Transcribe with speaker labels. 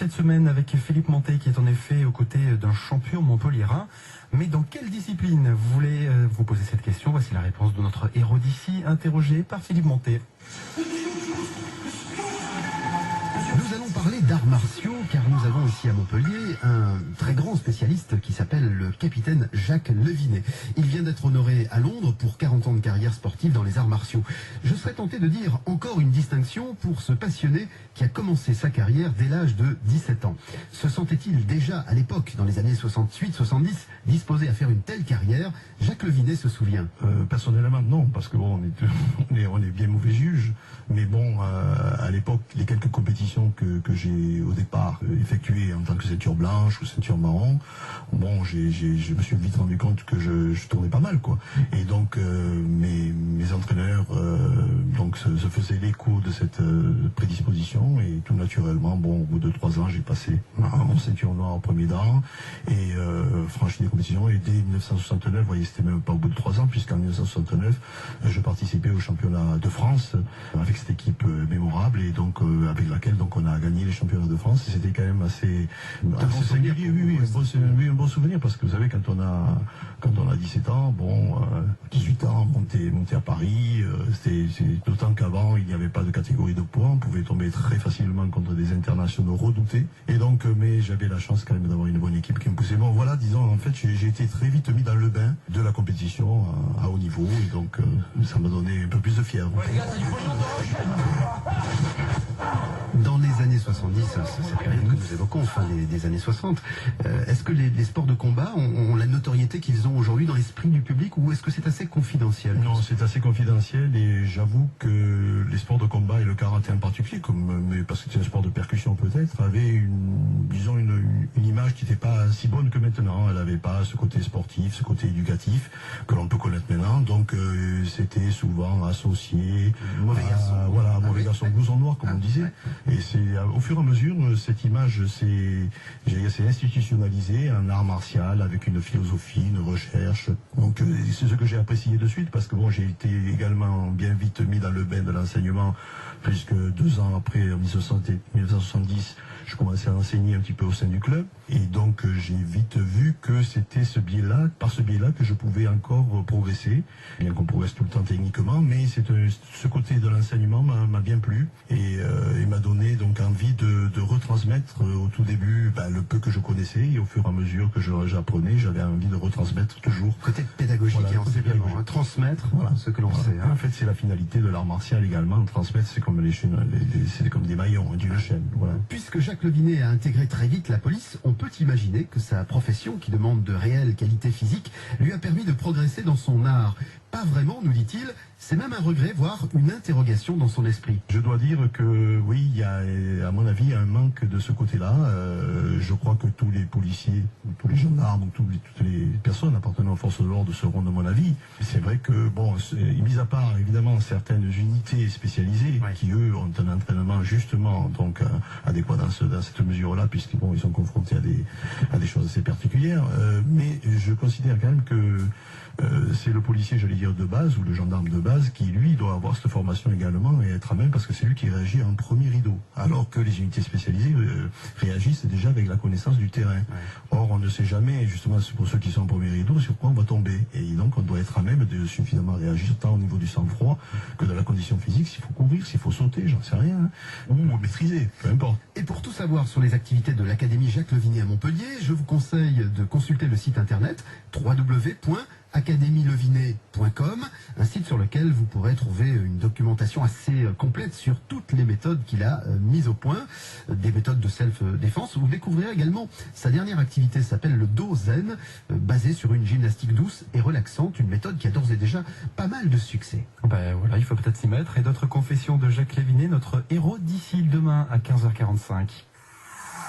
Speaker 1: cette semaine avec Philippe Montet qui est en effet aux côtés d'un champion montpelliérain. Mais dans quelle discipline vous voulez vous poser cette question? Voici la réponse de notre héros d'ici, interrogé par Philippe Montet.
Speaker 2: Nous allons parler d'arts martiaux car nous avons ici à Montpellier un très grand spécialiste qui s'appelle le capitaine Jacques Levinet. Il vient d'être honoré à Londres pour 40 ans de carrière sportive dans les arts martiaux. Je serais tenté de dire encore une distinction pour ce passionné qui a commencé sa carrière dès l'âge de 17 ans. Se sentait-il déjà à l'époque, dans les années 68-70, disposé à faire une telle carrière? Jacques Levinet se souvient.
Speaker 3: Personnellement non, parce que bon, on est bien mauvais juge, mais bon, à l'époque, les quelques compétitions que j'ai au départ effectuées en tant que ceinture blanche ou ceinture marron, bon, je me suis vite rendu compte que je tournais pas mal, quoi. Et donc mes entraîneurs donc se faisaient l'écho de cette prédisposition, et tout naturellement, bon, au bout de 3 ans, j'ai passé en ceinture noire au premier dan et franchi des compétitions. Et dès 1969, vous voyez, c'était même pas au bout de 3 ans, puisqu'en 1969, je participais au championnat de France avec cette équipe mémorable, et donc avec laquelle donc on a gagné les championnats de France. Et c'était quand même assez singulier. Oui, un bon souvenir, parce que vous savez, quand on a 17 ans, bon, 18 ans, monter à Paris, c'est d'autant qu'avant il n'y avait pas de catégorie de poids, on pouvait tomber très facilement contre des internationaux redoutés, et donc mais j'avais la chance quand même d'avoir une bonne équipe qui me poussait. Bon, voilà, disons, en fait j'ai été très vite mis dans le bain de la compétition à haut niveau, et donc ça m'a donné un peu plus de fièvre.
Speaker 2: Dans les années 70, cette période que nous évoquons, enfin des années 60, est-ce que les sports de combat ont la notoriété qu'ils ont aujourd'hui dans l'esprit du public, ou est-ce que c'est assez confidentiel?
Speaker 3: Non, c'est assez confidentiel, et j'avoue que les sports de combat, et le karaté en particulier, mais parce que c'est un sport de percussion peut-être, avait une image qui n'était pas si bonne que maintenant. Elle n'avait pas ce côté sportif, ce côté éducatif que l'on peut connaître maintenant. Donc c'était souvent associé mauvais garçon, blouson noir, comme on disait. Et c'est au fur et à mesure, cette image s'est institutionnalisée, un art martial avec une philosophie, une recherche. Donc c'est ce que j'ai apprécié de suite, parce que bon, j'ai été également bien vite mis dans le bain de l'enseignement, puisque 2 ans après, en 1970, je commençais à enseigner un petit peu au sein du club, et donc j'ai vite vu que c'était par ce biais-là que je pouvais encore progresser, bien qu'on progresse tout le temps techniquement, mais ce côté de l'enseignement m'a bien plu, et m'a donné donc envie de retransmettre au tout début le peu que je connaissais, et au fur et à mesure que j'apprenais, j'avais envie de retransmettre toujours.
Speaker 2: Côté pédagogique et enseignement, transmettre ce que l'on sait.
Speaker 3: En fait, c'est la finalité de l'art martial également. Transmettre, c'est comme c'est comme des maillons d'une chaîne. Voilà.
Speaker 2: Puisque Jacques Levinet a intégré très vite la police, on peut imaginer que sa profession, qui demande de réelles qualités physiques, lui a permis de progresser dans son art. Pas vraiment, nous dit-il, c'est même un regret, voire une interrogation dans son esprit.
Speaker 3: Je dois dire que oui, il y a à mon avis un manque de ce côté-là. Je crois que tous les policiers, tous les gendarmes, toutes les personnes appartenant aux forces de l'ordre seront de mon avis. C'est vrai que, bon, mis à part évidemment certaines unités spécialisées qui eux ont un entraînement justement donc adéquat dans cette mesure-là, puisqu'ils bon, ils sont confrontés à des choses assez particulières, mais je considère quand même que c'est le policier, j'allais dire, de base, ou le gendarme de base, qui lui doit avoir cette formation également et être à même, parce que c'est lui qui réagit en premier rideau, alors que les unités spécialisées réagissent déjà avec la connaissance du terrain. Or on ne sait jamais, justement pour ceux qui sont en premier rideau, sur quoi on va tomber, et donc on doit être à même de suffisamment réagir tant au niveau du sang-froid que de la condition physique, s'il faut courir, s'il faut sauter, j'en sais rien, ou maîtriser, peu importe.
Speaker 2: Et pour tout savoir sur les activités de l'Académie Jacques Levinet à Montpellier, je vous conseille de consulter le site internet www.academielevinet.com, un site sur lequel vous pourrez trouver une documentation assez complète sur toutes les méthodes qu'il a mises au point, des méthodes de self-défense. Vous découvrirez également sa dernière activité, s'appelle le Do Zen, basée sur une gymnastique douce et relaxante, une méthode qui a d'ores et déjà pas mal de succès.
Speaker 1: Ben voilà, il faut peut-être s'y mettre. Et d'autres confessions de Jacques Levinet, notre héros d'ici demain à 15h45.